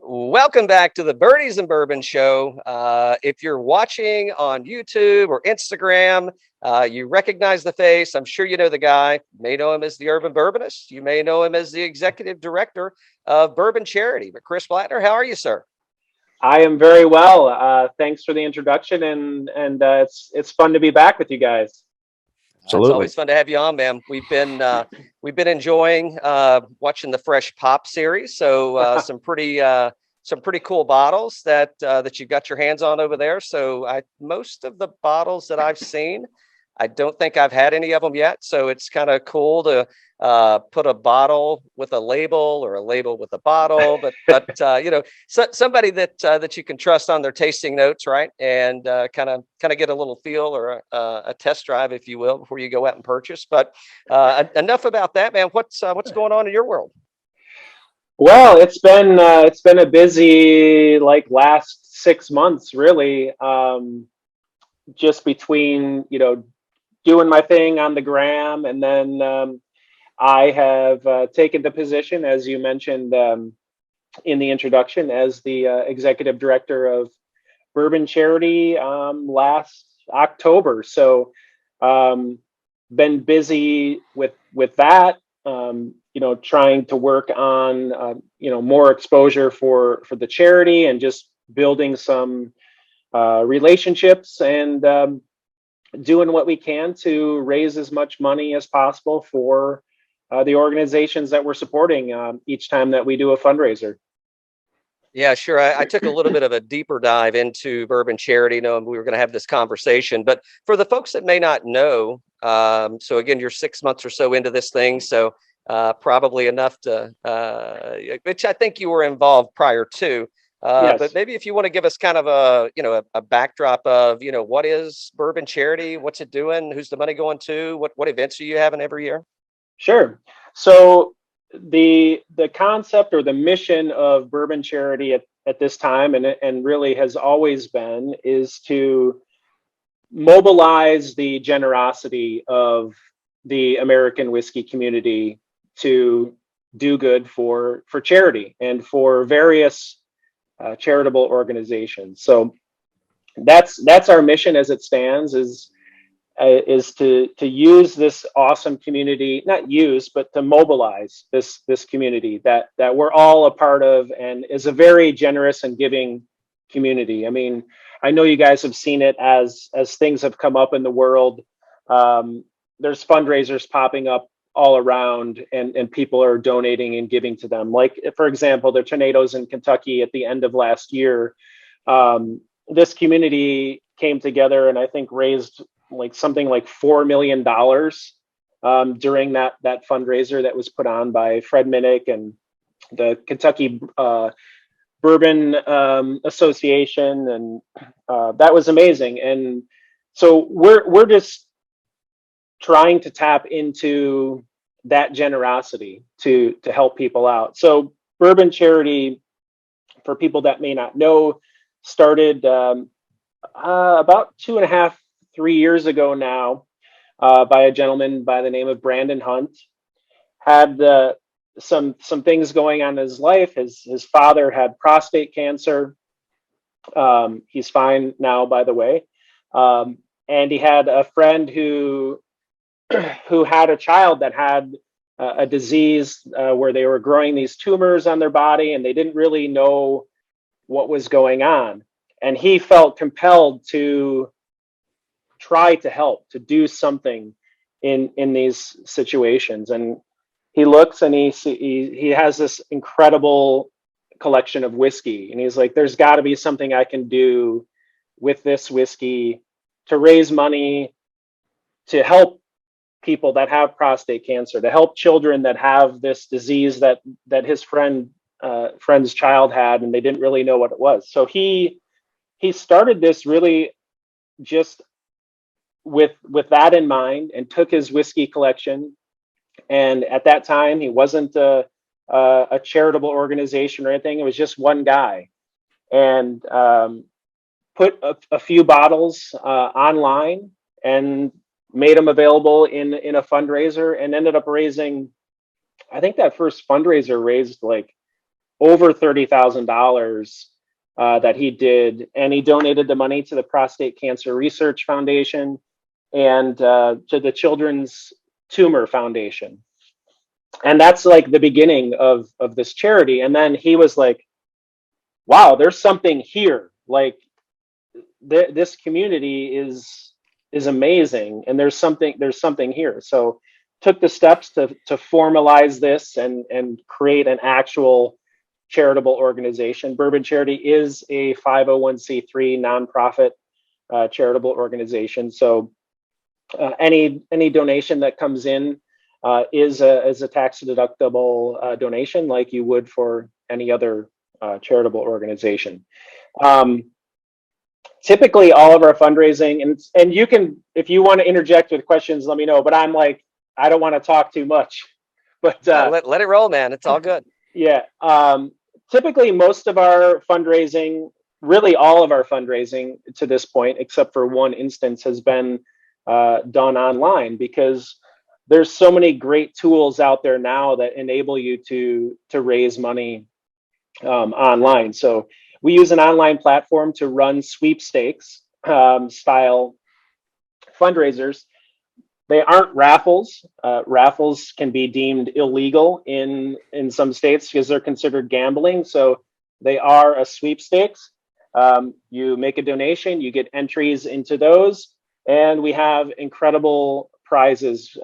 Welcome back to the Birdies and Bourbon Show. If you're watching on YouTube or Instagram, you recognize the face. I'm sure you know the guy. You may know him as the Urban Bourbonist. You may know him as the executive director of Bourbon Charity. But Chris Blatner, how are you, sir? I am very well. Thanks for the introduction, and it's fun to be back with you guys. It's Absolutely. always fun to have you on, man. We've been enjoying watching the Fresh Pop series. So some pretty cool bottles that you got your hands on over there. So most of the bottles that I've seen, I don't think I've had any of them yet. So it's kind of cool to put a bottle with a label or a label with a bottle, but somebody that you can trust on their tasting notes, right? And kind of get a little feel or a test drive, if you will, before you go out and purchase. But enough about that, man. What's going on in your world? Well, it's been a busy last 6 months, really. Just between doing my thing on the gram, and then I have taken the position, as you mentioned in the introduction, as the executive director of Bourbon Charity last October. So been busy with that, trying to work on more exposure for the charity, and just building some relationships, and doing what we can to raise as much money as possible for the organizations that we're supporting each time that we do a fundraiser. Yeah, sure. I took a little bit of a deeper dive into Bourbon Charity, knowing we were going to have this conversation. But for the folks that may not know, so again, you're 6 months or so into this thing, so probably enough to, which I think you were involved prior to. Yes. But maybe if you want to give us kind of a backdrop of, what is Bourbon Charity? What's it doing? Who's the money going to? What events are you having every year? Sure. So the concept or the mission of Bourbon Charity at this time, and really has always been, is to mobilize the generosity of the American whiskey community to do good for charity and for various charitable organizations. So that's our mission as it stands, is to use this awesome community, not use, but to mobilize this community that we're all a part of, and is a very generous and giving community. I mean, I know you guys have seen it as things have come up in the world. There's fundraisers popping up all around, and people are donating and giving to them. Like, for example, the tornadoes in Kentucky at the end of last year, this community came together and I think raised something like $4 million during that fundraiser that was put on by Fred Minnick and the Kentucky Bourbon Association, and that was amazing. And so we're just trying to tap into that generosity to help people out. So Bourbon Charity, for people that may not know, started about 2.5-3 years ago now, by a gentleman by the name of Brandon Hunt. Had some things going on in his life. His father had prostate cancer. He's fine now, by the way. And he had a friend who had a child that had a disease where they were growing these tumors on their body, and they didn't really know what was going on. And he felt compelled to try to help, to do something in these situations. And he looks and he has this incredible collection of whiskey, and he's like, there's got to be something I can do with this whiskey to raise money to help people that have prostate cancer, to help children that have this disease that his friend's child had, and they didn't really know what it was. So he started this really just with that in mind, and took his whiskey collection. And at that time, he wasn't a charitable organization or anything. It was just one guy, and put a few bottles online and made them available in a fundraiser, and ended up raising, I think that first fundraiser raised like over $30,000 that he did, and he donated the money to the Prostate Cancer Research Foundation and to the Children's Tumor Foundation. And that's like the beginning of this charity. And then he was like, wow, there's something here. Like this community is amazing, and there's something here. So took the steps to formalize this and create an actual charitable organization. Bourbon Charity is a 501c3 nonprofit charitable organization. So any donation that comes in is a tax deductible donation, like you would for any other charitable organization. Typically, all of our fundraising, and you can, if you want to interject with questions, let me know. But I'm like, I don't want to talk too much. But let it roll, man. It's all good. Yeah. Typically, most of our fundraising, really all of our fundraising to this point, except for one instance, has been done online, because there's so many great tools out there now that enable you to raise money online. So we use an online platform to run sweepstakes style fundraisers. They aren't raffles. Raffles can be deemed illegal in some states because they're considered gambling. So they are a sweepstakes. You make a donation, you get entries into those, and we have incredible prizes,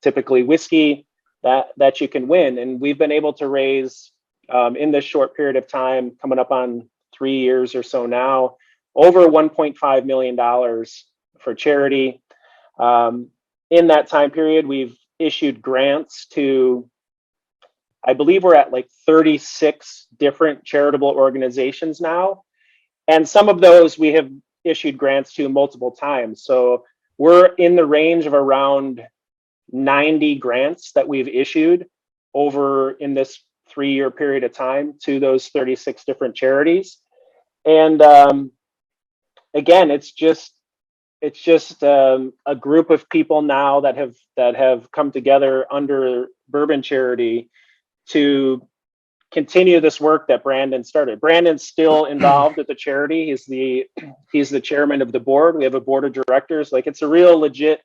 typically whiskey, that you can win. And we've been able to raise, in this short period of time, coming up on 3 years or so now, over $1.5 million for charity. In that time period, we've issued grants to, I believe we're at like 36 different charitable organizations now. And some of those we have issued grants to multiple times. So we're in the range of around 90 grants that we've issued over in this 3-year period of time to those 36 different charities. And again, it's just a group of people now that have come together under Bourbon Charity to continue this work that Brandon started. Brandon's still involved at the charity. He's the chairman of the board. We have a board of directors. Like, it's a real legit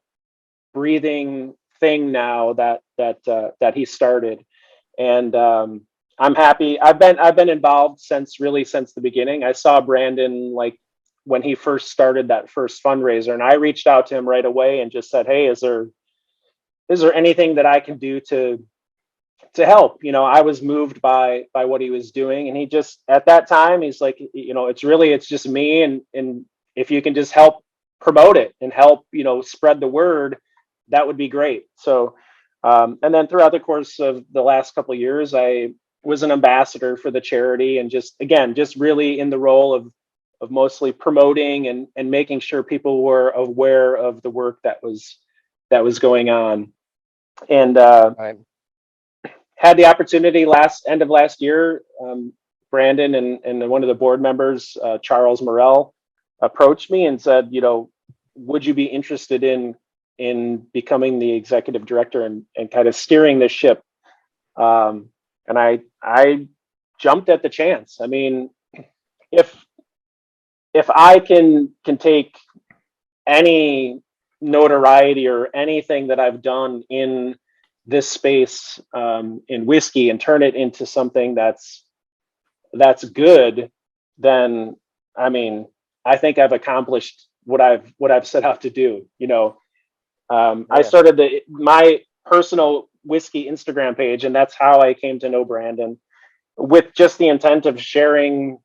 breathing thing now that he started. And I'm happy. I've been involved since the beginning. I saw Brandon like when he first started that first fundraiser, and I reached out to him right away and just said, "Hey, is there anything that I can do to help?" I was moved by what he was doing, and he just, at that time, he's like, it's just me, and if you can just help promote it and help spread the word, that would be great. So and then throughout the course of the last couple of years, I was an ambassador for the charity, and just really in the role of mostly promoting and making sure people were aware of the work that was going on. And Right. had the opportunity end of last year, Brandon and one of the board members, Charles Morrell, approached me and said, would you be interested in becoming the executive director and kind of steering this ship? And I jumped at the chance. I mean, if I can take any notoriety or anything that I've done in this space, in whiskey, and turn it into something that's good, then I mean, I think I've accomplished what I've set out to do. I started my personal whiskey Instagram page, and that's how I came to know Brandon, with just the intent of sharing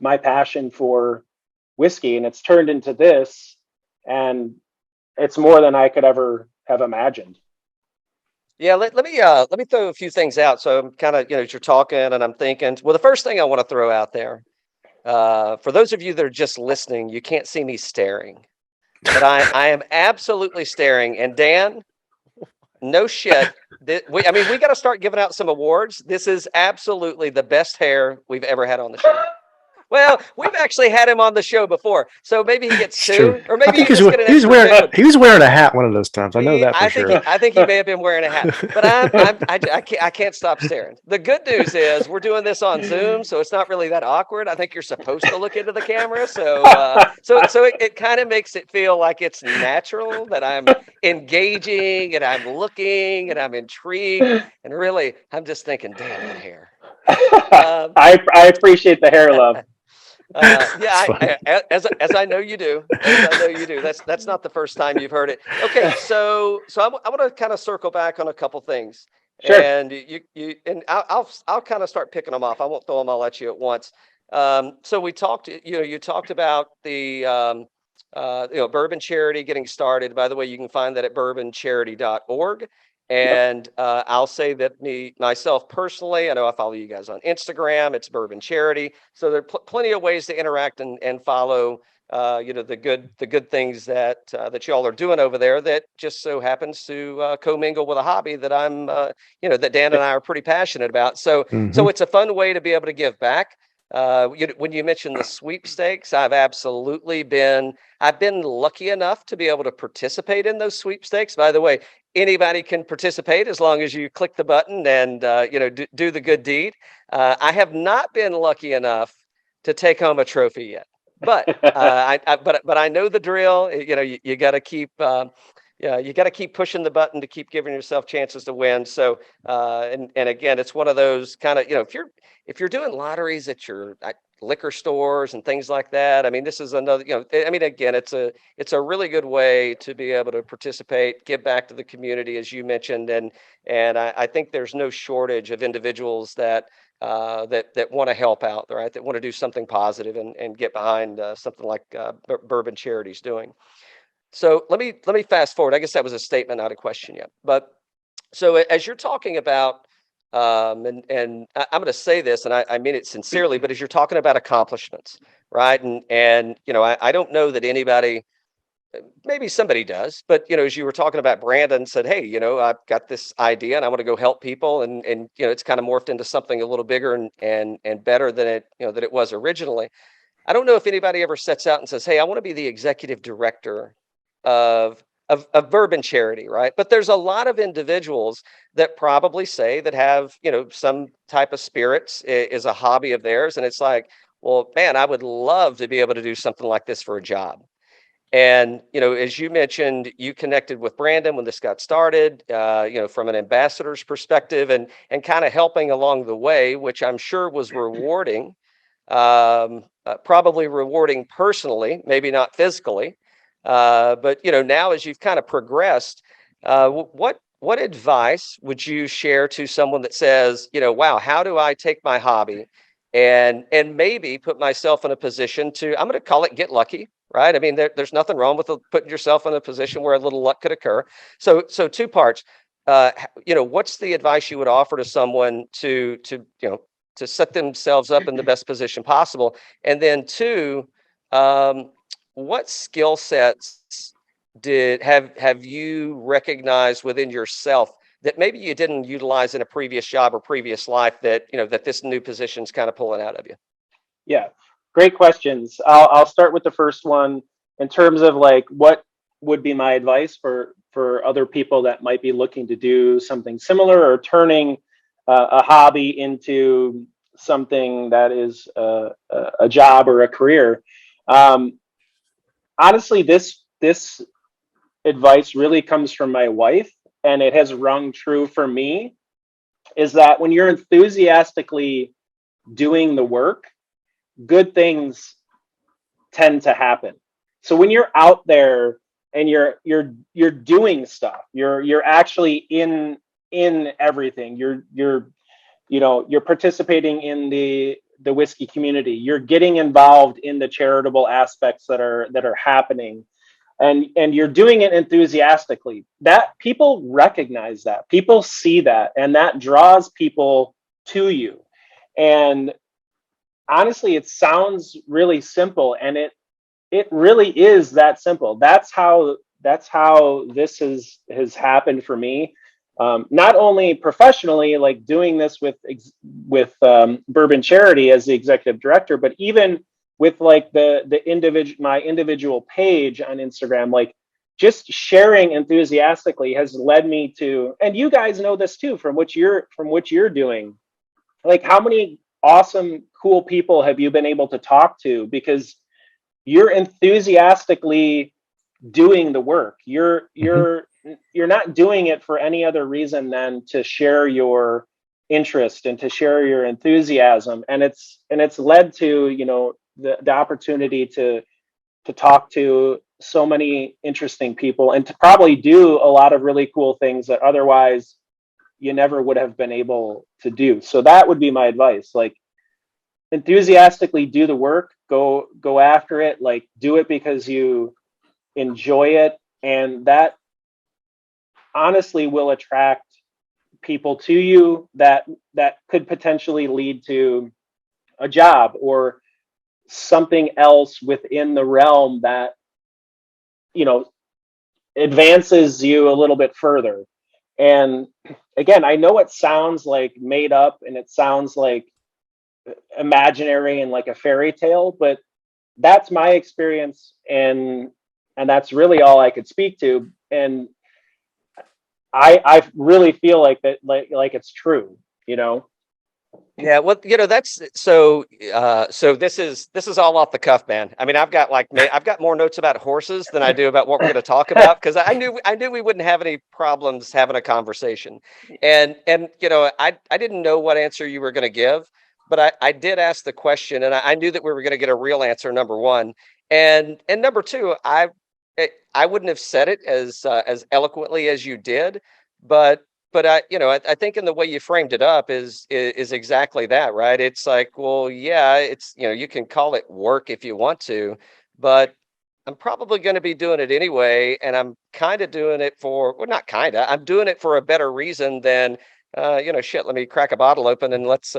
my passion for whiskey, and it's turned into this, and it's more than I could ever have imagined. Yeah, let me throw a few things out. So I'm kind of, as you're talking, and I'm thinking, well, the first thing I want to throw out there, for those of you that are just listening, you can't see me staring, but I am absolutely staring. And Dan, no shit. We got to start giving out some awards. This is absolutely the best hair we've ever had on the show. Well, we've actually had him on the show before, so maybe he gets It's two, true. or I maybe think you just get an he was extra wearing big one. he was wearing a hat one of those times. I know that for sure. I think he may have been wearing a hat, but I can't stop staring. The good news is we're doing this on Zoom, so it's not really that awkward. I think you're supposed to look into the camera, so it kind of makes it feel like it's natural that I'm engaging and I'm looking and I'm intrigued, and really I'm just thinking, damn that hair. I appreciate the hair love. It's funny. As I know you do, as I know you do. That's not the first time you've heard it. Okay, so I want to kind of circle back on a couple things, Sure. and and I'll kind of start picking them off. I won't throw them all at you at once. So we talked, you talked about the Bourbon Charity getting started. By the way, you can find that at bourboncharity.org. Yep. And I'll say that myself personally, I know I follow you guys on Instagram. It's Bourbon Charity, so there are plenty of ways to interact and follow, the good things that y'all are doing over there. That just so happens to commingle with a hobby that that Dan and I are pretty passionate about. So Mm-hmm. it's a fun way to be able to give back. When you mentioned the sweepstakes, I've been lucky enough to be able to participate in those sweepstakes. By the way, anybody can participate as long as you click the button and do the good deed. I have not been lucky enough to take home a trophy yet, but but I know the drill. You got to keep. Yeah, you got to keep pushing the button to keep giving yourself chances to win. So, and again, it's one of those kind of, if you're doing lotteries at your liquor stores and things like that. I mean, this is another, I mean, again, it's a really good way to be able to participate, give back to the community, as you mentioned, and I think there's no shortage of individuals that want to help out, right? That want to do something positive and get behind something like Bourbon Charities doing. So let me fast forward. I guess that was a statement, not a question yet. But so as you're talking about, and I'm going to say this, and I mean it sincerely, but as you're talking about accomplishments, right? And I don't know that anybody, maybe somebody does, but as you were talking about, Brandon said, hey, I've got this idea and I want to go help people, and it's kind of morphed into something a little bigger and better than it was originally. I don't know if anybody ever sets out and says, hey, I want to be the executive director of Bourbon Charity, right? But there's a lot of individuals that probably say that have, some type of spirits is a hobby of theirs. And it's like, well, man, I would love to be able to do something like this for a job. And, as you mentioned, you connected with Brandon when this got started, from an ambassador's perspective and kind of helping along the way, which I'm sure was rewarding, probably rewarding personally, maybe not physically. But now as you've kind of progressed, what advice would you share to someone that says, wow, how do I take my hobby and maybe put myself in a position to, I'm going to call it get lucky, right? I mean, there's nothing wrong with putting yourself in a position where a little luck could occur. So two parts. What's the advice you would offer to someone to set themselves up in the best position possible? And then two, what skill sets have you recognized within yourself that maybe you didn't utilize in a previous job or previous life that that this new position's kind of pulling out of you? Yeah, great questions. I'll start with the first one in terms of like what would be my advice for other people that might be looking to do something similar or turning a hobby into something that is a job or a career. Um, Honestly, this advice really comes from my wife, and it has rung true for me. Is that when you're enthusiastically doing the work, good things tend to happen. So when you're out there and you're doing stuff, you're actually in everything. You're participating in the whiskey community. You're getting involved in the charitable aspects that are happening, and you're doing it enthusiastically. That people recognize, that people see that, and that draws people to you. And honestly, it sounds really simple, and it really is that simple. That's how this has happened for me. not only professionally, like doing this with Bourbon Charity as the executive director, but even with like my individual page on Instagram, like just sharing enthusiastically has led me to, and you guys know this too from what you're doing. Like, how many awesome, cool people have you been able to talk to because you're enthusiastically doing the work? You're not doing it for any other reason than to share your interest and to share your enthusiasm, and it's led to, you know, the opportunity to talk to so many interesting people and to probably do a lot of really cool things that otherwise you never would have been able to do. So that would be my advice. Like, enthusiastically do the work, go after it, like do it because you enjoy it, and that honestly will attract people to you that could potentially lead to a job or something else within the realm that, you know, advances you a little bit further. And again, I know it sounds like made up and it sounds like imaginary and like a fairy tale, but that's my experience, and that's really all I could speak to. And I really feel like that, like it's true, you know. Yeah, well, you know, that's so. So this is all off the cuff, man. I mean, I've got more notes about horses than I do about what we're going to talk about, because I knew we wouldn't have any problems having a conversation, and you know, I didn't know what answer you were going to give, but I did ask the question, and I knew that we were going to get a real answer. Number one, and number two, I wouldn't have said it as eloquently as you did, but you know, I think in the way you framed it up is exactly that, right? It's like, well, yeah, it's, you know, you can call it work if you want to, but I'm probably going to be doing it anyway, and I'm kind of doing it for, well, not kind of, I'm doing it for a better reason than, you know, shit. Let me crack a bottle open and let's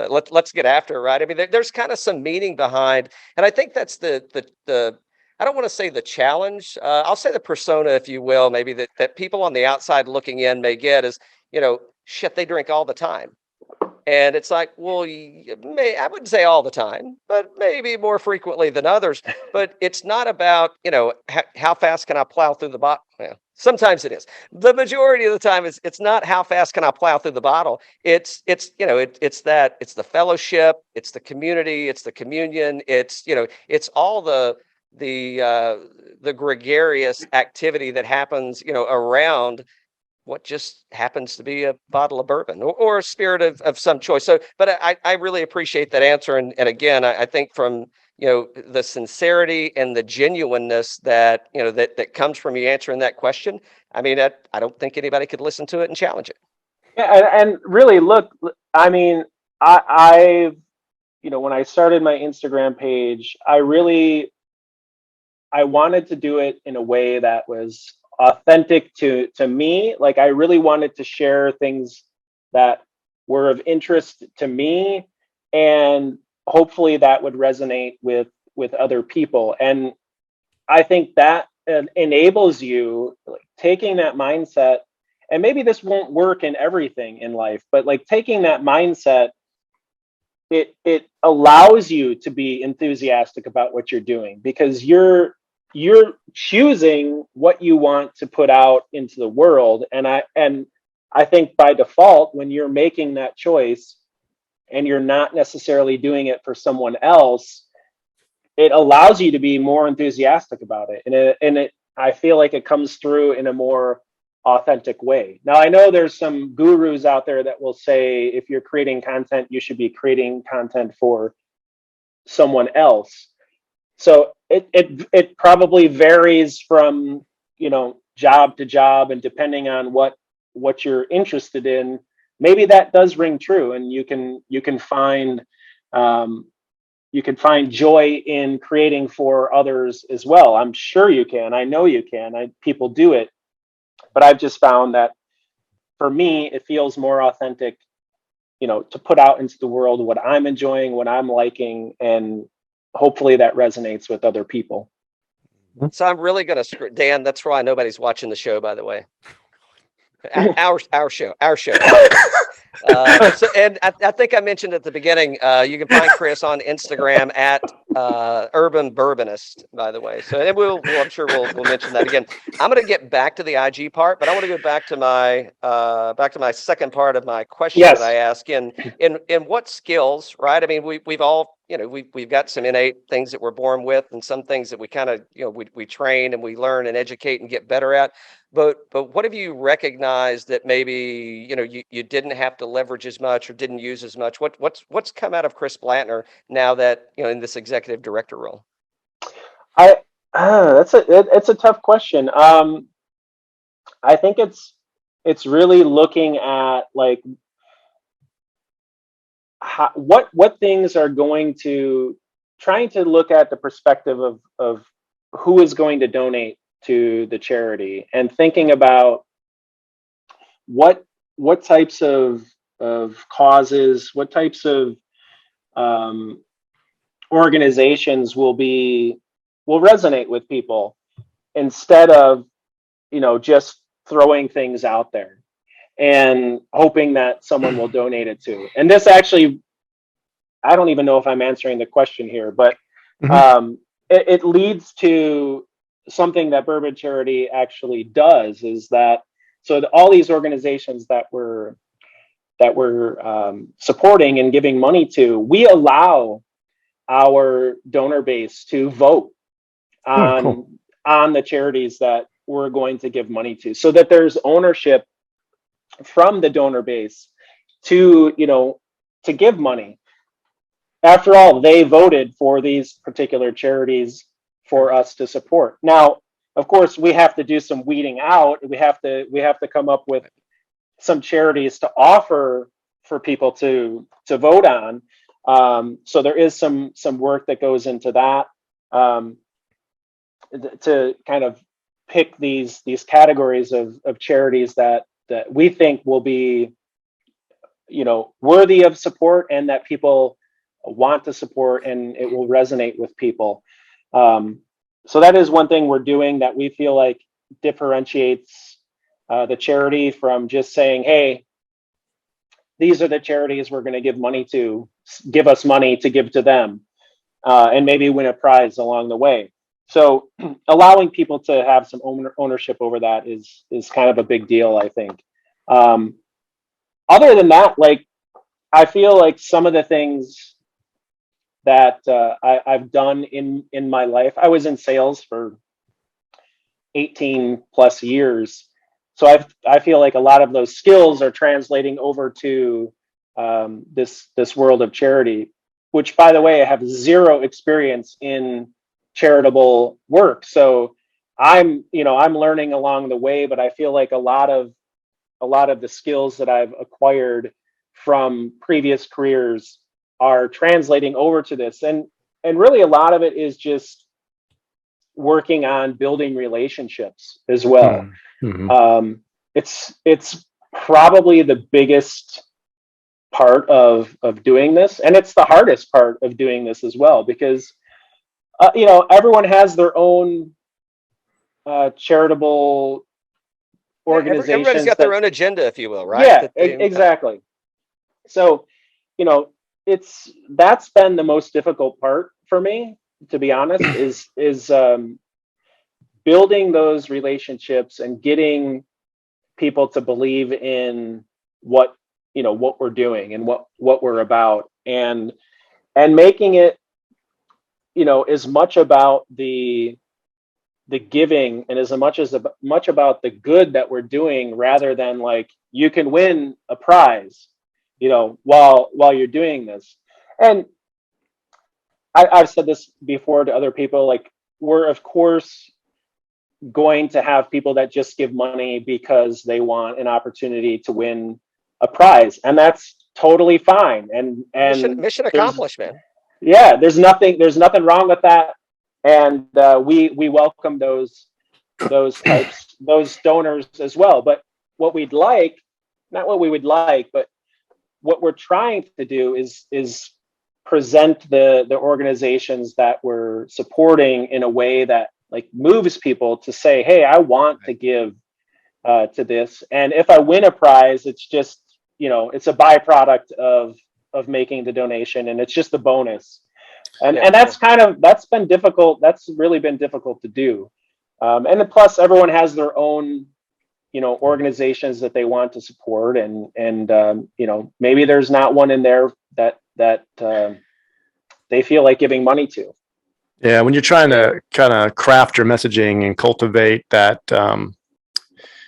get after it, right? I mean, there's kind of some meaning behind, and I think that's the I don't want to say the challenge. I'll say the persona, if you will, maybe that people on the outside looking in may get is, you know, shit, they drink all the time. And it's like, well, I wouldn't say all the time, but maybe more frequently than others. But it's not about, you know, how fast can I plow through the bottle? Well, sometimes it is. The majority of the time, it's not how fast can I plow through the bottle. It's you know, it's the fellowship, it's the community, it's the communion, it's, you know, it's all the gregarious activity that happens, you know, around what just happens to be a bottle of bourbon or a spirit of some choice. So, but I really appreciate that answer. And again, I think from, you know, the sincerity and the genuineness that, you know, that comes from you answering that question. I mean, I don't think anybody could listen to it and challenge it. Yeah, and really, look, I mean, you know, when I started my Instagram page, I wanted to do it in a way that was authentic to me. Like, I really wanted to share things that were of interest to me, and hopefully that would resonate with other people. And I think that enables you, like, taking that mindset, and maybe this won't work in everything in life, but like taking that mindset, it allows you to be enthusiastic about what you're doing, because you're choosing what you want to put out into the world. And I think by default, when you're making that choice and you're not necessarily doing it for someone else, it allows you to be more enthusiastic about it. And I feel like it comes through in a more authentic way. Now, I know there's some gurus out there that will say if you're creating content, you should be creating content for someone else. So it probably varies from, you know, job to job, and depending on what you're interested in, maybe that does ring true, and you can find joy in creating for others as well. I'm sure you can. I know you can. People do it, but I've just found that for me, it feels more authentic, you know, to put out into the world what I'm enjoying, what I'm liking, and hopefully that resonates with other people. So I'm really going to Dan, that's why nobody's watching the show, by the way. Our show. And I think I mentioned at the beginning, you can find Chris on Instagram at Urban Bourbonist, by the way. So and I'm sure we'll mention that again. I'm going to get back to the IG part, but I want to go back to my second part of my question Yes. that I ask in what skills, right? I mean, we've all, we've got some innate things that we're born with, and some things that we kind of, we train and we learn and educate and get better at. But what have you recognized that maybe you didn't have to leverage as much or didn't use as much? What's come out of Chris Blatner now that in this executive director role? It's a tough question. I think it's really looking at like what things are going to trying to look at the perspective of who is going to donate to the charity and thinking about what types of causes, what types of organizations will resonate with people instead of just throwing things out there and hoping that someone will donate it to. And this actually, I don't even know if I'm answering the question here, but it leads to something that Bourbon Charity actually does, is that all these organizations that we're supporting and giving money to, we allow our donor base to vote on the charities that we're going to give money to, so that there's ownership from the donor base to give money. After all, they voted for these particular charities for us to support. Now, of course, we have to do some weeding out. We have to come up with some charities to offer for people to vote on. So there is some work that goes into that, to kind of pick these categories of charities that we think will be worthy of support and that people want to support, and it will resonate with people. So that is one thing we're doing that we feel like differentiates the charity from just saying, hey, these are the charities we're going to give money to, give us money to give to them, and maybe win a prize along the way. So allowing people to have some ownership over that is kind of a big deal, I think. Other than that, like, I feel like some of the things that I've done in my life, I was in sales for 18 plus years. So I feel like a lot of those skills are translating over to this world of charity, which, by the way, I have zero experience in charitable work. So I'm learning along the way, but I feel like a lot of the skills that I've acquired from previous careers are translating over to this. And really a lot of it is just working on building relationships as well. Mm-hmm. It's probably the biggest part of doing this, and it's the hardest part of doing this as well, because everyone has their own charitable organizations. Everybody's got their own agenda, if you will, right? Yeah, exactly. So, that's been the most difficult part for me, to be honest, is building those relationships and getting people to believe in what we're doing and what we're about, and making it as much about the giving and as much about the good that we're doing, rather than like, you can win a prize while you're doing this. And I've said this before to other people, like, we're of course going to have people that just give money because they want an opportunity to win a prize, and that's totally fine. And mission accomplished, man. Yeah, there's nothing wrong with that, and we welcome those donors as well. But what we would like, but what we're trying to do is present the organizations that we're supporting in a way that like moves people to say, hey, I want to give to this. And if I win a prize, it's just, it's a byproduct of making the donation, and it's just a bonus. And that's been difficult. That's really been difficult to do. And then plus everyone has their own, organizations that they want to support, and maybe there's not one in there that they feel like giving money to. Yeah, when you're trying to kind of craft your messaging and cultivate that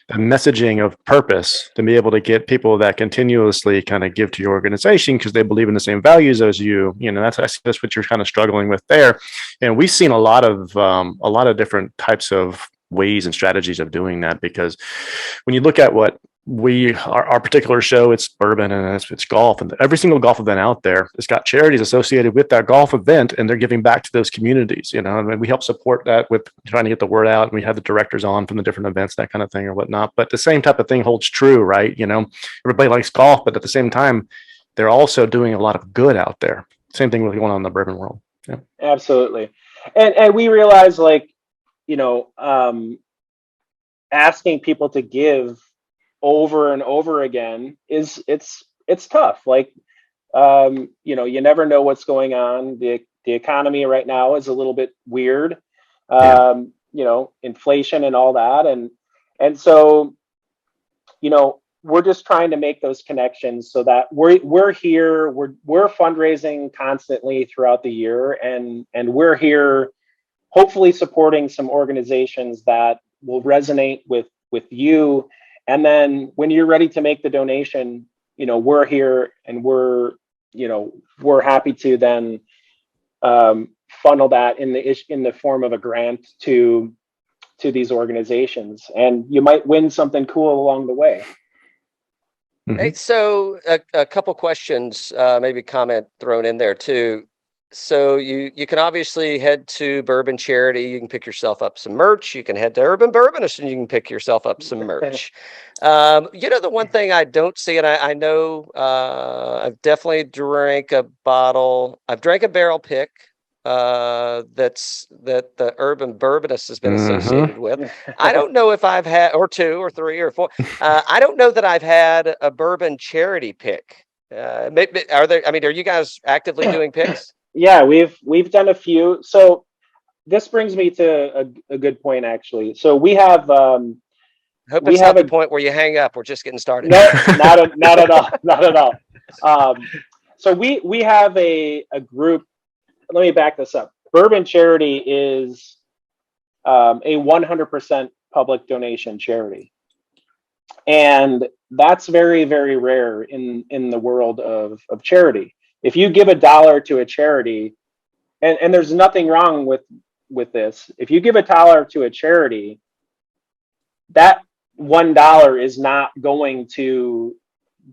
a messaging of purpose to be able to get people that continuously kind of give to your organization because they believe in the same values as you. That's what you're kind of struggling with there. And we've seen a lot of different types of ways and strategies of doing that, because when you look at what our particular show, it's bourbon and it's golf, and every single golf event out there has got charities associated with that golf event, and they're giving back to those communities. We help support that with trying to get the word out, and we have the directors on from the different events, that kind of thing or whatnot. But the same type of thing holds true, right? Everybody likes golf, but at the same time, they're also doing a lot of good out there. Same thing with going on in the bourbon world. Yeah, absolutely. And we realize, asking people to give over and over again it's tough. You never know what's going on. The economy right now is a little bit weird. Inflation and all that, and so we're just trying to make those connections so that we're here. We're fundraising constantly throughout the year, and we're here hopefully supporting some organizations that will resonate with you. And then when you're ready to make the donation, we're here, and we're happy to then funnel that in the form of a grant to these organizations, and you might win something cool along the way. Mm-hmm. Hey, so a couple questions, maybe comment thrown in there too. So you can obviously head to Bourbon Charity. You can pick yourself up some merch. You can head to Urban Bourbonist and you can pick yourself up some merch. The one thing I don't see, and I know I've definitely drank a bottle. I've drank a barrel pick that the Urban Bourbonist has been associated with. I don't know if I've had, or two or three or four. I don't know that I've had a Bourbon Charity pick. Are you guys actively doing picks? Yeah, we've done a few. So this brings me to a good point, actually. So we have. Hope it's not the point where you hang up. We're just getting started. No, not at all. Not at all. So we have a group. Let me back this up. Bourbon Charity is a 100% public donation charity, and that's very, very rare in the world of charity. If you give $1 to a charity, and there's nothing wrong with this, if you give $1 to a charity, that $1 is not going to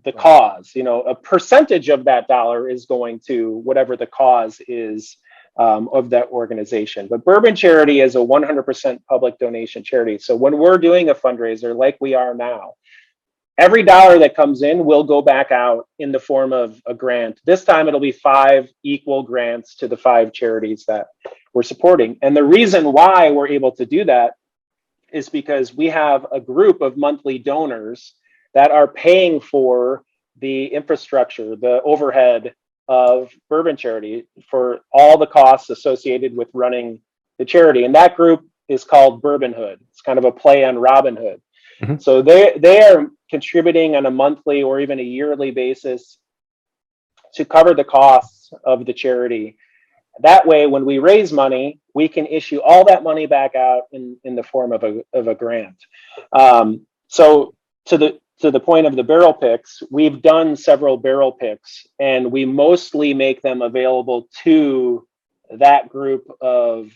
the cause. A percentage of that dollar is going to whatever the cause is of that organization. But Bourbon Charity is a 100% public donation charity. So when we're doing a fundraiser like we are now, every dollar that comes in will go back out in the form of a grant. This time it'll be 5 equal grants to the 5 charities that we're supporting. And the reason why we're able to do that is because we have a group of monthly donors that are paying for the infrastructure, the overhead of Bourbon Charity, for all the costs associated with running the charity. And that group is called Bourbon Hood. It's kind of a play on Robin Hood. Mm-hmm. So they are contributing on a monthly or even a yearly basis to cover the costs of the charity. That way, when we raise money, we can issue all that money back out in the form of a grant. So to the point of the barrel picks, we've done several barrel picks, and we mostly make them available to that group of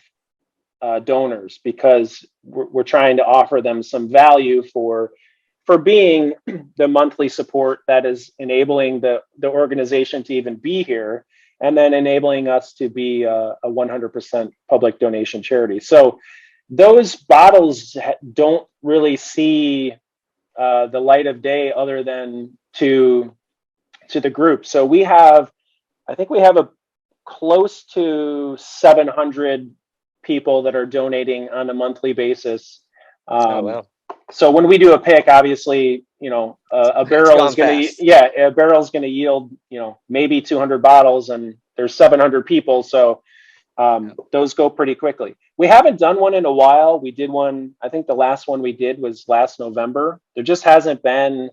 donors, because we're trying to offer them some value for being the monthly support that is enabling the organization to even be here, and then enabling us to be a 100% public donation charity. So those bottles don't really see the light of day other than to the group. So I think we have a close to 700 people that are donating on a monthly basis. Oh, wow. So when we do a pick, obviously, a barrel gone is going to, fast. a barrel is going to yield, maybe 200 bottles, and there's 700 people. So those go pretty quickly. We haven't done one in a while. We did one, I think the last one we did was last November. There just hasn't been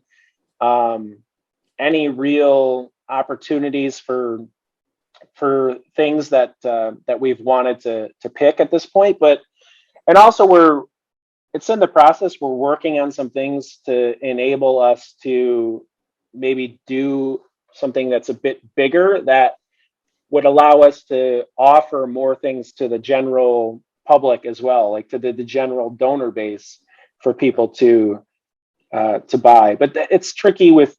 any real opportunities for things that we've wanted to pick at this point. And also it's in the process. We're working on some things to enable us to maybe do something that's a bit bigger that would allow us to offer more things to the general public as well, like to the general donor base for people to buy. But it's tricky with,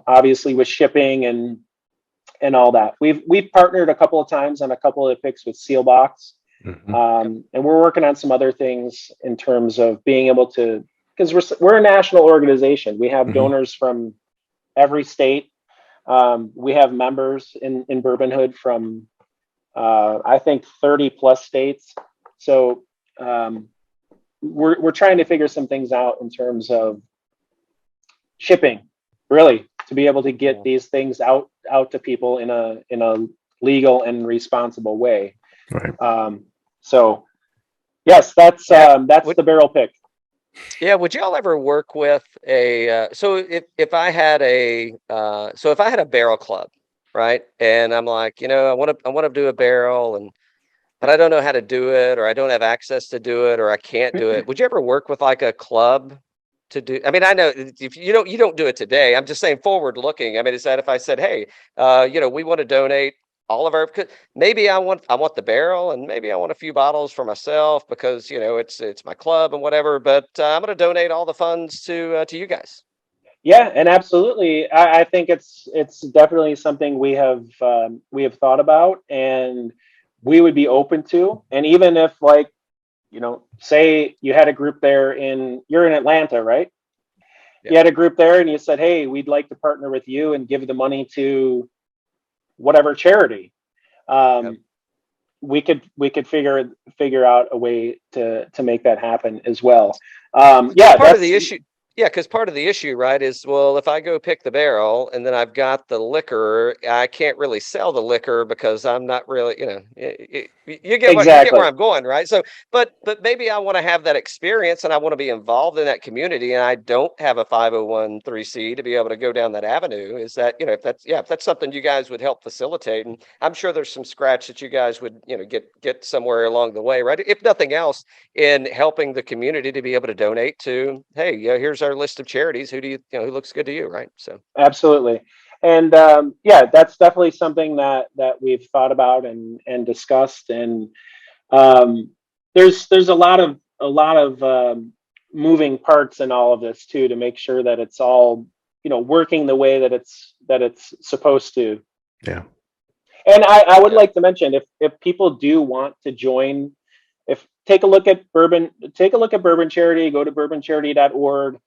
obviously with shipping and all that. We've partnered a couple of times on a couple of picks with Sealbox. And we're working on some other things in terms of being able to, because we're a national organization. We have donors from every state. We have members in Bourbon Hood from I think 30 plus states. So we're trying to figure some things out in terms of shipping, really, to be able to get these things out to people in a legal and responsible way. Right. So yes, that's the barrel pick. Yeah, would y'all ever work with so if I had a barrel club, right? And I'm like, I want to do a barrel, but I don't know how to do it, or I don't have access to do it, or I can't do it. Would you ever work with like a club to do? I mean, I know if you don't do it today. I'm just saying forward looking. I mean, is that if I said, hey, we want to donate all of our, maybe I want the barrel, and maybe I want a few bottles for myself because it's my club and whatever, but I'm going to donate all the funds to you guys. Yeah, and absolutely. I think it's definitely something we have thought about, and we would be open to. And even if, like, say you had a group there you're in Atlanta, right? Yeah. You had a group there and you said, hey, we'd like to partner with you and give the money to whatever charity. We could figure out a way to make that happen as well. Part of the issue. Yeah, because part of the issue, right, is, well, if I go pick the barrel and then I've got the liquor, I can't really sell the liquor because I'm not really, you get where I'm going, right? So, but maybe I want to have that experience and I want to be involved in that community, and I don't have a 501(c) to be able to go down that avenue. Is that, if that's something you guys would help facilitate, and I'm sure there's some scratch that you guys would, get somewhere along the way, right? If nothing else, in helping the community to be able to donate to, hey, here's our list of charities. Who do who looks good to you, right? So absolutely. And that's definitely something that we've thought about and discussed. And there's a lot of moving parts in all of this too, to make sure that it's all working the way that it's supposed to. Yeah. And I would like to mention, if people do want to join, take a look at Bourbon Charity, go to bourboncharity.org.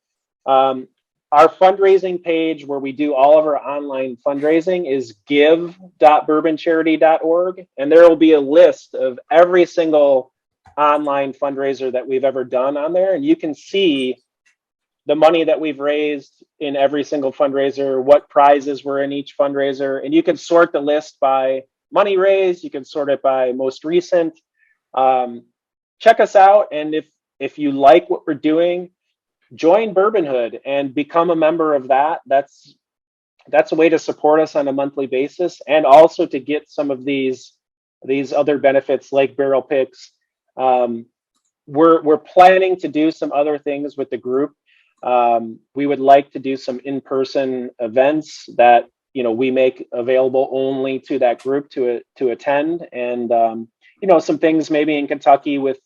Our fundraising page, where we do all of our online fundraising, is give.bourboncharity.org. And there will be a list of every single online fundraiser that we've ever done on there. And you can see the money that we've raised in every single fundraiser, what prizes were in each fundraiser. And you can sort the list by money raised. You can sort it by most recent. Check us out. And if you like what we're doing, join Bourbon Hood and become a member of that. That's a way to support us on a monthly basis, and also to get some of these other benefits like barrel picks. We're planning to do some other things with the group. We would like to do some in-person events that we make available only to that group to attend, and some things maybe in Kentucky with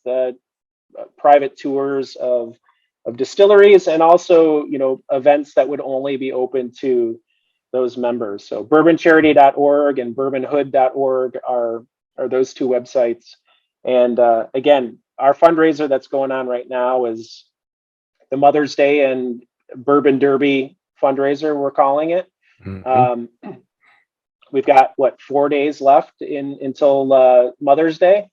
private tours of distilleries, and also events that would only be open to those members. So bourboncharity.org and bourbonhood.org are those two websites. And again, our fundraiser that's going on right now is the Mother's Day and Bourbon Derby fundraiser, we're calling it. We've got 4 days left until Mother's Day.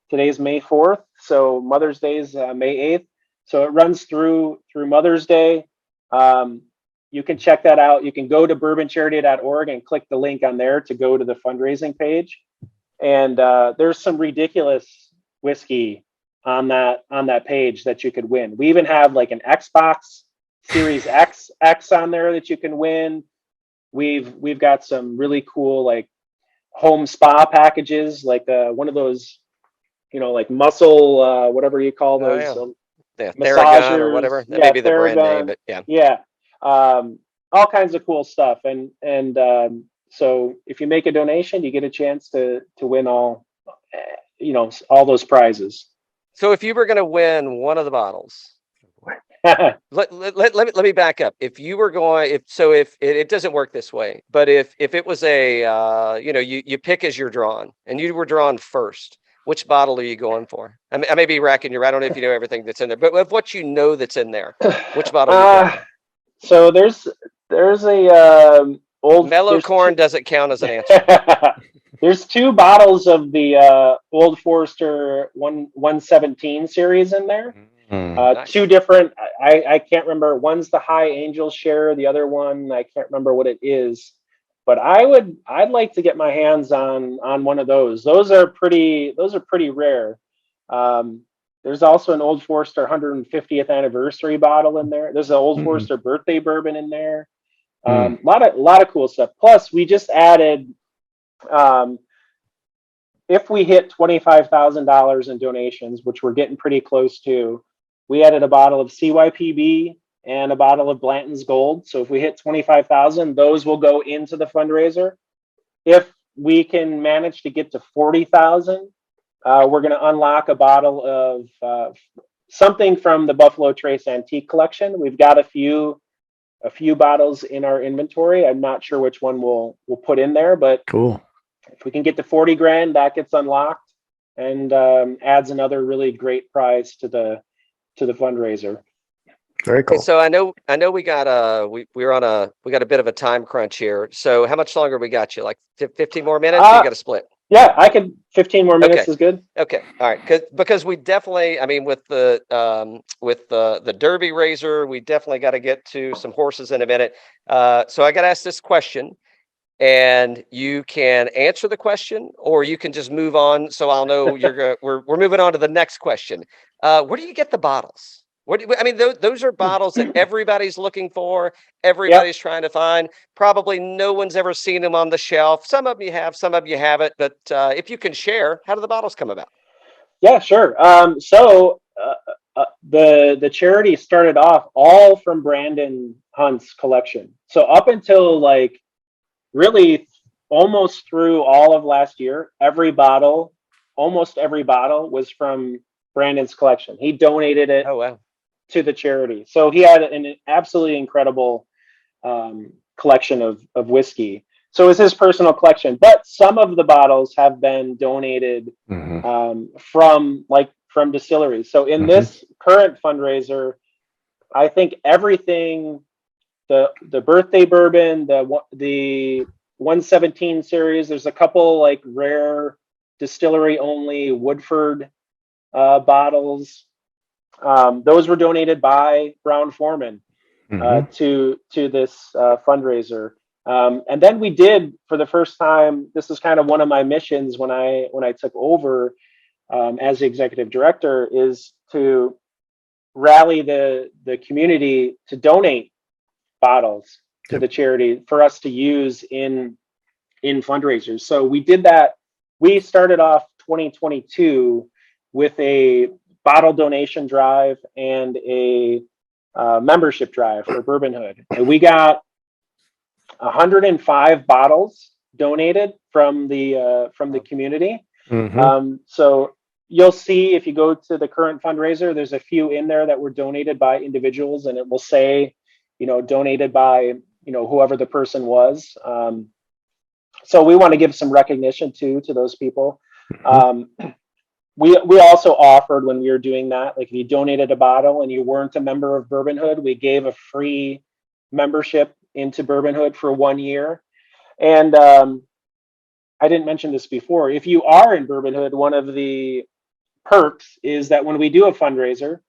Today's May 4th, so Mother's Day is May 8th. So it runs through Mother's Day. You can check that out. You can go to bourboncharity.org and click the link on there to go to the fundraising page. And there's some ridiculous whiskey on that page that you could win. We even have like an Xbox Series X on there that you can win. We've got some really cool like home spa packages, like one of those, like muscle, whatever you call those, Yeah, massagers Theragun or whatever. That may be the brand name, but yeah. Yeah. All kinds of cool stuff. And so if you make a donation, you get a chance to win all those prizes. So if you were going to win one of the bottles, let me back up. If you were going, if it doesn't work this way, but if it was you pick as you're drawn and you were drawn first, which bottle are you going for? I may be racking your, I don't know if you know everything that's in there, but with what you know that's in there, which bottle are you going for? So there's a old Mellow Corn doesn't count as an answer. There's 2 bottles of the Old Forester 117 series in there. Nice. 2 different. I can't remember. One's the High Angel Share. The other one I can't remember what it is. But I'd like to get my hands on one of those. Those are pretty rare. There's also an Old Forester 150th anniversary bottle in there. There's an Old Forester birthday bourbon in there. A lot of cool stuff. Plus, we just added. If we hit $25,000 in donations, which we're getting pretty close to, we added a bottle of CYPB and a bottle of Blanton's Gold. So if we hit 25,000, those will go into the fundraiser. If we can manage to get to 40,000, we're going to unlock a bottle of something from the Buffalo Trace Antique Collection. We've got a few bottles in our inventory. I'm not sure which one we'll put in there, but cool. If we can get to 40 grand, that gets unlocked and adds another really great prize to the fundraiser. Very cool. So I know we got we got a bit of a time crunch here. So how much longer we got you? Like 15 more minutes? You got to split. Yeah, I could. 15 more minutes is good. Okay, all right. Because we definitely, I mean, with the Derby Razor, we definitely got to get to some horses in a minute. So I got to ask this question, and you can answer the question, or you can just move on. So I'll know we're moving on to the next question. Where do you get the bottles? Those are bottles that everybody's looking for. Everybody's trying to find. Probably no one's ever seen them on the shelf. Some of you have, some of you haven't. But if you can share, how do the bottles come about? Yeah, sure. The charity started off all from Brandon Hunt's collection. So up until like really almost through all of last year, almost every bottle was from Brandon's collection. He donated it. Oh, wow. To the charity. So he had an absolutely incredible collection of whiskey. So it was his personal collection, but some of the bottles have been donated from distilleries. So in this current fundraiser, I think everything, the birthday bourbon, the 117 series, there's a couple like rare distillery only Woodford bottles. Those were donated by Brown-Forman to this fundraiser. And then we did, for the first time, this is kind of one of my missions when I took over as the executive director, is to rally the community to donate bottles to the charity for us to use in fundraisers. So we did that. We started off 2022 with a bottle donation drive and a membership drive for Bourbon Hood, and we got 105 bottles donated from the community. So you'll see if you go to the current fundraiser, there's a few in there that were donated by individuals, and it will say, donated by whoever the person was. So we want to give some recognition to those people. We also offered, when we were doing that, like if you donated a bottle and you weren't a member of Bourbon Hood, we gave a free membership into Bourbon Hood for 1 year. And I didn't mention this before. If you are in Bourbon Hood, one of the perks is that when we do a fundraiser,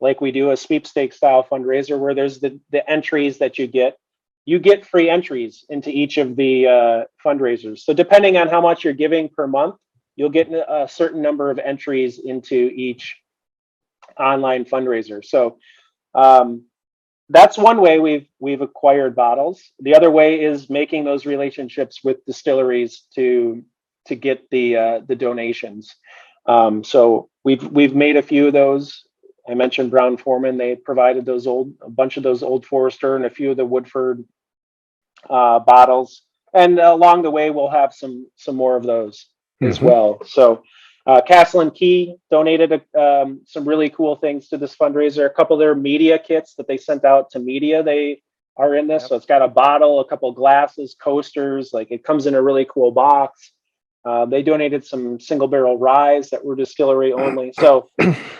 like we do a sweepstake style fundraiser where there's the entries that you get free entries into each of the fundraisers. So depending on how much you're giving per month, you'll get a certain number of entries into each online fundraiser. So that's one way we've acquired bottles. The other way is making those relationships with distilleries to get the donations. So we've made a few of those. I mentioned Brown Forman. They provided a bunch of those Old Forester and a few of the Woodford bottles. And along the way, we'll have some more of those as well. So Castle and Key donated some really cool things to this fundraiser. A couple of their media kits that they sent out to media, they are in this. Yep. So it's got a bottle, a couple of glasses, coasters. Like, it comes in a really cool box. They donated some single barrel ryes that were distillery only. So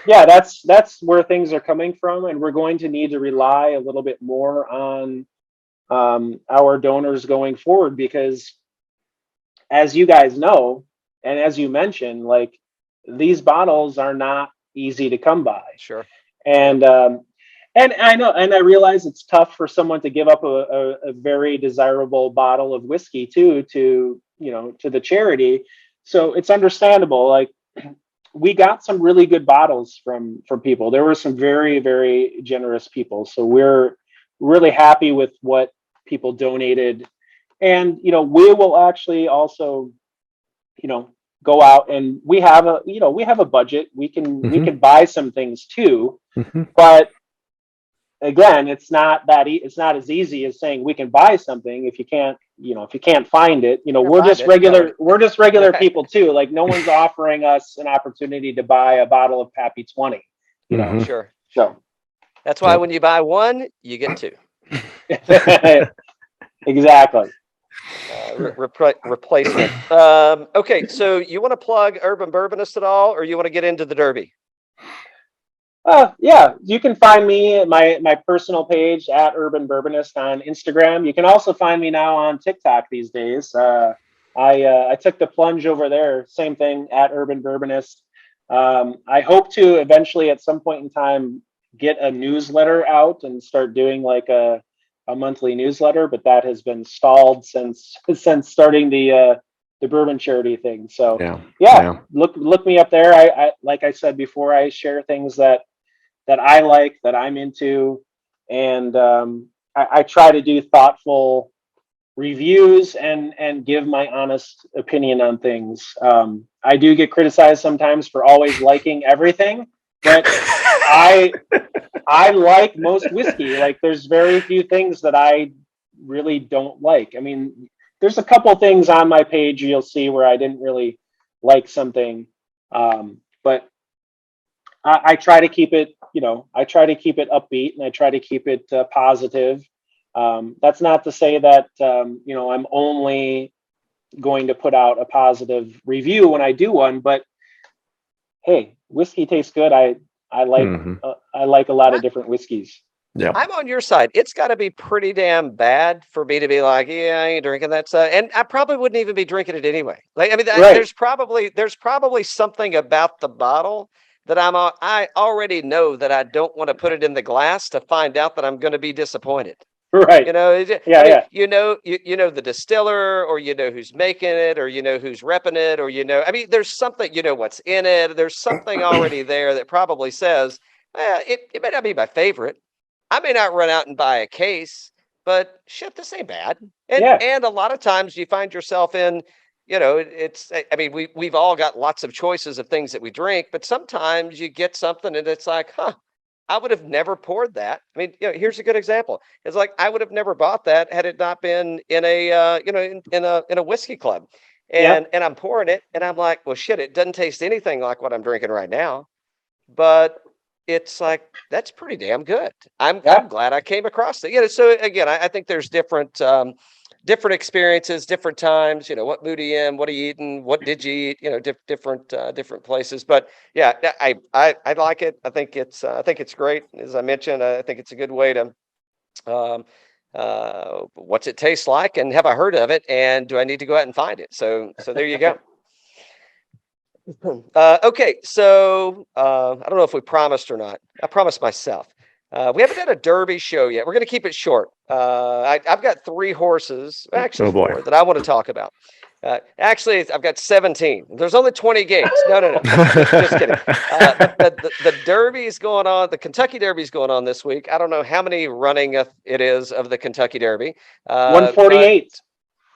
yeah, that's where things are coming from. And we're going to need to rely a little bit more on our donors going forward, because as you guys know, and as you mentioned, like, these bottles are not easy to come by. Sure. And I know, and I realize it's tough for someone to give up a very desirable bottle of whiskey to the charity. So it's understandable. Like, we got some really good bottles from people. There were some very, very generous people. So we're really happy with what people donated. And, we will actually also, go out, and we have a budget. We can buy some things too, but again, it's not as easy as saying we can buy something if you can't find it. We're just regular people too. Like, no one's offering us an opportunity to buy a bottle of Pappy 20. Sure. So that's why when you buy one, you get two. Exactly. Replacement. Okay, so you want to plug Urban Bourbonist at all, or you want to get into the Derby? Yeah, you can find me at my personal page at Urban Bourbonist on Instagram. You can also find me now on TikTok these days. I took the plunge over there. Same thing, at Urban Bourbonist. I hope to eventually, at some point in time, get a newsletter out and start doing like a monthly newsletter, but that has been stalled since starting the Bourbon Charity thing. So yeah. Look me up there. I like I said before, I share things that I like, that I'm into, and I try to do thoughtful reviews and give my honest opinion on things. I do get criticized sometimes for always liking everything, but I like most whiskey. Like, there's very few things that I really don't like. I mean, there's a couple things on my page you'll see where I didn't really like something, but I try to keep it, upbeat, and I try to keep it positive. That's not to say that I'm only going to put out a positive review when I do one, but hey, whiskey tastes good. I like a lot of different whiskeys. Yeah, I'm on your side. It's got to be pretty damn bad for me to be like, yeah, I ain't drinking that stuff, and I probably wouldn't even be drinking it anyway. Like, I mean, Right. there's probably something about the bottle that I already know that I don't want to put it in the glass to find out that I'm going to be disappointed. Right. Yeah. You know the distiller, or who's making it, or who's repping it, or I mean, there's something, what's in it. There's something already there that probably says, it may not be my favorite. I may not run out and buy a case, but shit, this ain't bad. And a lot of times you find yourself in, I mean, we've all got lots of choices of things that we drink, but sometimes you get something and it's like, I would have never poured that. I mean, here's a good example. It's like, I would have never bought that had it not been in a, in a whiskey club. And I'm pouring it and I'm like, well, shit, it doesn't taste anything like what I'm drinking right now. But it's like, that's pretty damn good. I'm glad I came across it. So again, I think there's different experiences, different times, what mood are you in, what are you eating, what did you eat, different places. But yeah, I like it. I think it's great. As I mentioned, I think it's a good way to, what's it taste like, and have I heard of it, and do I need to go out and find it? So there you go. Okay, so I don't know if we promised or not. I promised myself. We haven't had a Derby show yet. We're going to keep it short. I've got 3 horses, actually Oh, boy. 4, that I want to talk about. Actually, I've got 17. There's only 20 gates. No. Just kidding. The Derby is going on. The Kentucky Derby is going on this week. I don't know how many running it is of the Kentucky Derby. 148.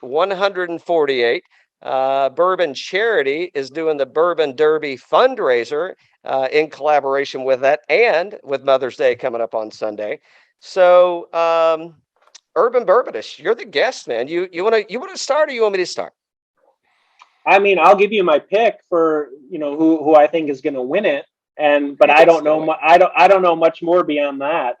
148. Bourbon Charity is doing the Bourbon Derby fundraiser in collaboration with that, and with Mother's Day coming up on Sunday. So, Urban Bourbonist, you're the guest, man. You want to start, or you want me to start? I mean, I'll give you my pick for who I think is going to win it, but I don't know. I don't know much more beyond that.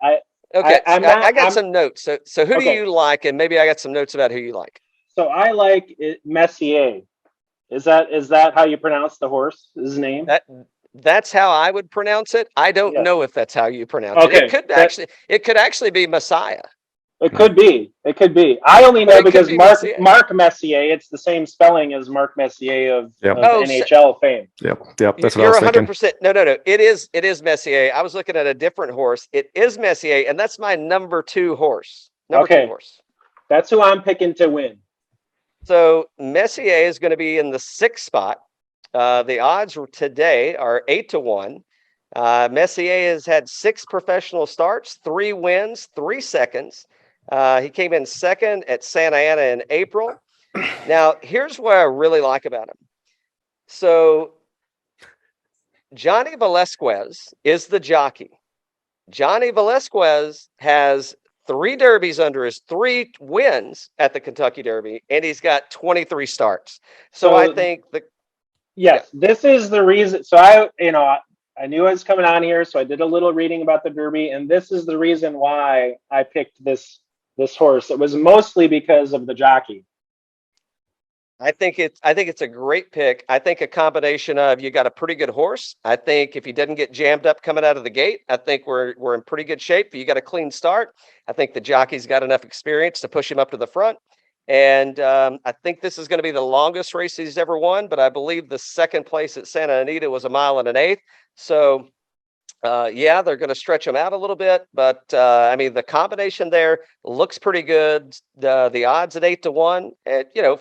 Okay, I got I'm, some notes. So who do okay. you like? And maybe I got some notes about who you like. So I like Messier. Is that how you pronounce the horse? His name? That's how I would pronounce it. I don't know if that's how you pronounce it. It could actually be Messiah. It could be. I only know because Mark Messier. It's the same spelling as Mark Messier of NHL fame. Yep. That's what You're I was 100%. No. It is Messier. I was looking at a different horse. It is Messier, and that's my number 2 horse. Number 2 horse. That's who I'm picking to win. So Messier is going to be in the 6th spot. The odds today are 8-1. Messier has had 6 professional starts, 3 wins, 3 seconds. He came in 2nd at Santa Ana in April. Now, here's what I really like about him. So Johnny Velasquez is the jockey. Johnny Velasquez has 3 derbies under his 3 wins at the Kentucky Derby, and he's got 23 starts. So I think this is the reason. So I knew I was coming on here, so I did a little reading about the Derby, and this is the reason why I picked this horse. It was mostly because of the jockey. I think it's a great pick. I think a combination of, you got a pretty good horse. I think if he didn't get jammed up coming out of the gate, I think we're in pretty good shape. If you got a clean start, I think the jockey's got enough experience to push him up to the front. And I think this is going to be the longest race he's ever won. But I believe the 2nd place at Santa Anita was 1 mile and 1/8. So they're going to stretch him out a little bit, but I mean, the combination there looks pretty good. The odds at 8-1,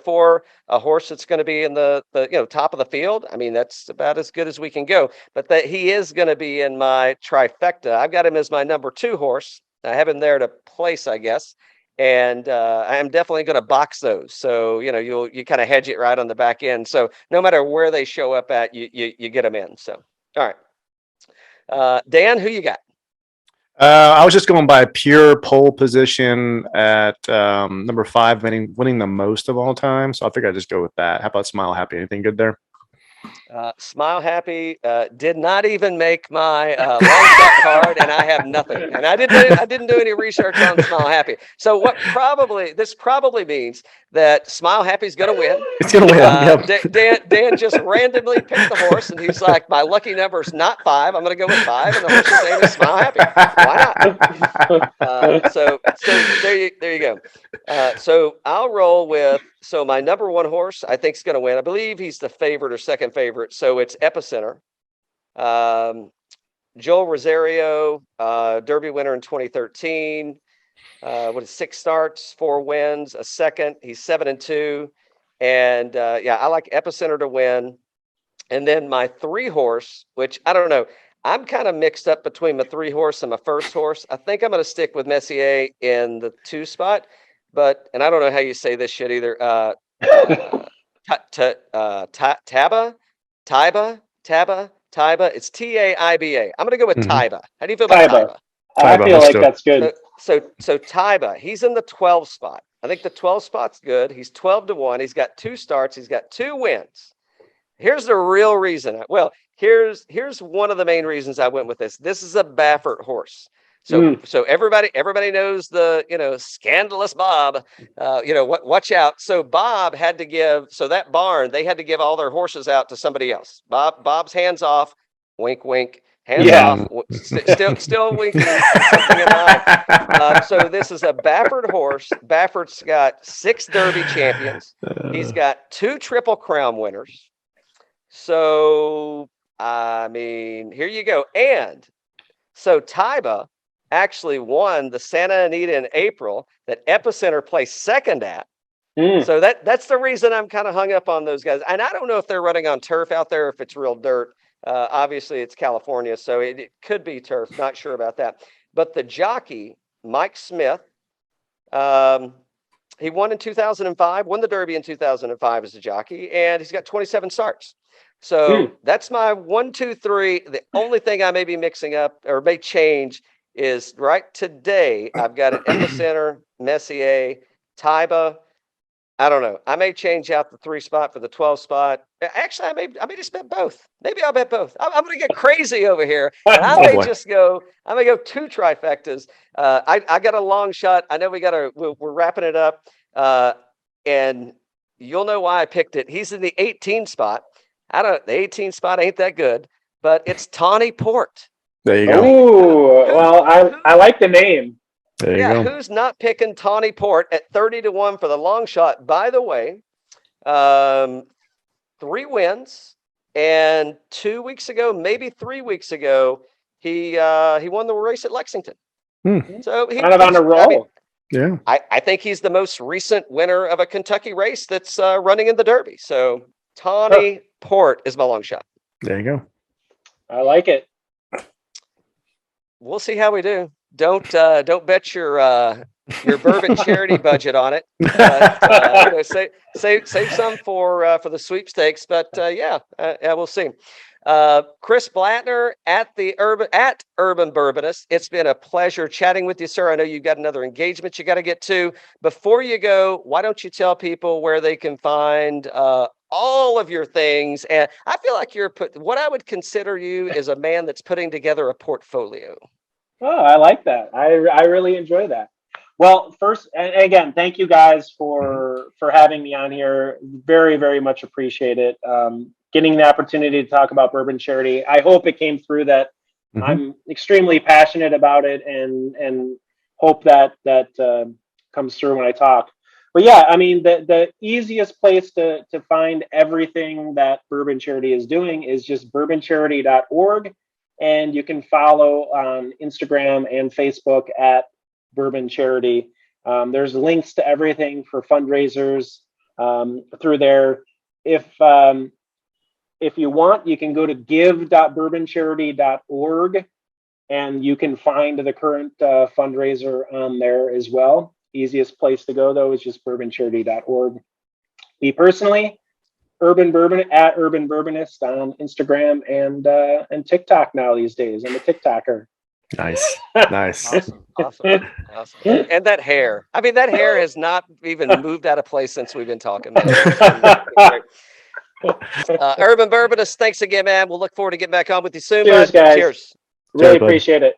for a horse that's going to be in the top of the field. I mean, that's about as good as we can go. But that he is going to be in my trifecta. I've got him as my number 2 horse. I have him there to place, I guess, and I am definitely going to box those. So you kind of hedge it right on the back end. So no matter where they show up at, you get them in. So all right. Dan, who you got? I was just going by pure pole position at number 5, winning the most of all time. So I think I'd just go with that. How about Smile Happy? Anything good there? Smile Happy did not even make my long shot card, and I have nothing. And I didn't do any research on Smile Happy. So this probably means that Smile Happy is going to win. It's going to win. Yep. Dan just randomly picked the horse, and he's like, my lucky number is not 5. I'm going to go with 5, and the horse's name is Smile Happy. Why not? So there you go. So I'll roll with. So my number 1 horse, I think, is going to win. I believe he's the favorite or 2nd favorite. So it's Epicenter. Joel Rosario, Derby winner in 2013. 6 starts, 4 wins, a 2nd. He's 7-2. And I like Epicenter to win. And then my 3 horse, which I don't know, I'm kind of mixed up between my 3 horse and my 1st horse. I think I'm going to stick with Messier in the 2 spot. And I don't know how you say this shit either. Taiba. It's Taiba. I'm gonna go with Taiba. How do you feel about Taiba? I feel like that's good. So Taiba, he's in the 12 spot. I think the 12 spot's good. He's 12-1. He's got 2 starts. He's got 2 wins. Here's the real reason. Well, here's one of the main reasons I went with this. This is a Baffert horse. So everybody knows the scandalous Bob. Watch out. So Bob had to give. So that barn, they had to give all their horses out to somebody else. Bob's hands off. Wink, wink. Hands off. Still winking. Something in eye. So this is a Baffert horse. Baffert's got 6 Derby champions. He's got 2 Triple Crown winners. So, I mean, here you go. And so Taiba actually won the Santa Anita in April that Epicenter placed second at. So that's the reason I'm kind of hung up on those guys. And I don't know if they're running on turf out there, if it's real dirt. Obviously, it's California, so it could be turf. Not sure about that. But the jockey, Mike Smith, he won in 2005, won the Derby in 2005 as a jockey, and he's got 27 starts. So that's my 1, 2, 3. The only thing I may be mixing up or may change is right today, I've got an Epicenter, Messier, Taiba. I don't know. I may change out the 3 spot for the 12 spot. Actually, I may just bet both. Maybe I'll bet both. I'm going to get crazy over here, and I may just go. I may go 2 trifectas. I got a long shot. I know we're wrapping it up, and you'll know why I picked it. He's in the 18 spot. The 18 spot ain't that good, but it's Tawny Port. There you go. Oh, well, I like the name. There you go. Who's not picking Tawny Port at 30-1 for the long shot? By the way, 3 wins, and 2 weeks ago, maybe 3 weeks ago, he won the race at Lexington. So he's kind of on a roll. I think he's the most recent winner of a Kentucky race that's running in the Derby. So Tawny Port is my long shot. There you go. I like it. We'll see how we do. Don't bet your bourbon charity budget on it. But, save some for the sweepstakes. But we'll see. Chris Blatner at Urban Bourbonist. It's been a pleasure chatting with you, sir. I know you've got another engagement you got to get to. Before you go, why don't you tell people where they can find all of your things? And I feel like what I would consider you is a man that's putting together a portfolio. Oh, I like that. I really enjoy that. Well, first, and again, thank you guys for having me on here. Very, very much appreciate it. Getting the opportunity to talk about Bourbon Charity. I hope it came through that I'm extremely passionate about it, and hope that comes through when I talk. But yeah, I mean, the easiest place to find everything that Bourbon Charity is doing is just bourboncharity.org. And you can follow on Instagram and Facebook at Bourbon Charity. There's links to everything for fundraisers through there. If you want, you can go to give.bourboncharity.org, and you can find the current fundraiser on there as well. Easiest place to go, though, is just bourboncharity.org. Me personally, Urban Bourbonist on Instagram and TikTok now these days. I'm a TikToker. Nice. Awesome. And that hair. I mean, that hair has not even moved out of place since we've been talking. Urban Bourbonist, thanks again, man. We'll look forward to getting back on with you soon. Cheers, guys. Cheers. Really appreciate it.